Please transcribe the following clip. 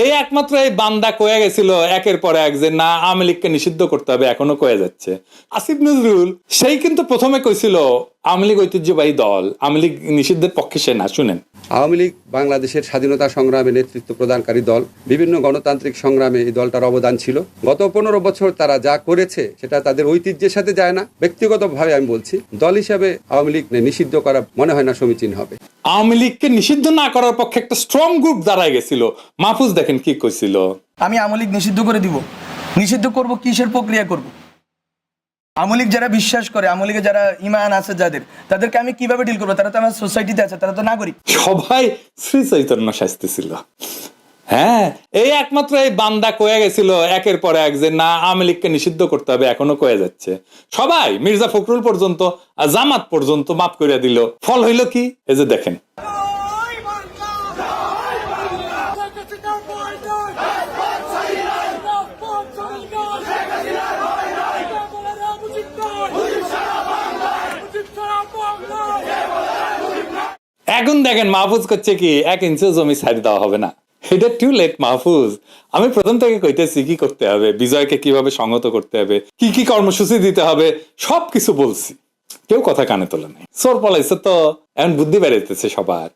এই একমাত্র এই বান্দা কয়ে গেছিল একের পর এক যে না আওয়ামী লীগকে নিষিদ্ধ করতে হবে, এখনো কয়ে যাচ্ছে। আসিফ নজরুল সেই কিন্তু প্রথমে কইছিল আওয়ামী লীগ ঐতিহ্যবাহী দল, আওয়ামী লীগ নিষিদ্ধের পক্ষে সে না। শুনেন, আওয়ামী লীগ বাংলাদেশের স্বাধীনতা সংগ্রামে নেতৃত্ব প্রদানকারী দল। বিভিন্ন গণতান্ত্রিক সংগ্রামে এই দলটার অবদান ছিল। গত 15 বছর তারা যা করেছে সেটা তাদের ঐতিহ্যের সাথে যায় না। ব্যক্তিগতভাবে আমি বলছি, দল হিসাবে আওয়ামী লীগ নিষিদ্ধ করা মনে হয় না সমীচীন হবে। আওয়ামী লীগকে নিষিদ্ধ না করার পক্ষে একটা স্ট্রং গ্রুপ দাঁড়ায় গেছিল। মাহফুজ দেখেন কি কইছিল, আমি আওয়ামী লীগ নিষিদ্ধ করে দিব। নিষিদ্ধ করব কিসের প্রক্রিয়া করব? আওয়ামী লীগ যারা বিশ্বাস করে, আওয়ামী লীগে যারা ইমান আছে যাদের, তাদেরকে আমি কিভাবে ডিল করবো? তারা তো আমার সোসাইটিতে আছে, তারা তো নাগরিক। সবাই শ্রী চৈতন্য শাস্তিছিল। হ্যাঁ, এই একমাত্র এই বান্দা কয়ে গেছিল একের পর এক যে না আওয়ামী লীগকে নিষিদ্ধ করতে হবে, এখনো কয়ে যাচ্ছে। সবাই, মির্জা ফখরুল পর্যন্ত, জামাত পর্যন্ত মাফ করে দিল। ফল হইল কি? এই যে দেখেন, এখন দেখেন মাহফুজ করছে কি 1 ইঞ্চিও জমি ছাড়ি দেওয়া হবে না। এটা টু লেট মাহফুজ। আমি প্রথম থেকে কইতেছি কি করতে হবে, বিজয়কে কিভাবে সংহত করতে হবে, কি কি কর্মসূচি দিতে হবে, সবকিছু বলছি। কেউ কথা কানে তোলে নাই। চোর পলাইছে তো এখন বুদ্ধি বেড়াইতেছে সবার।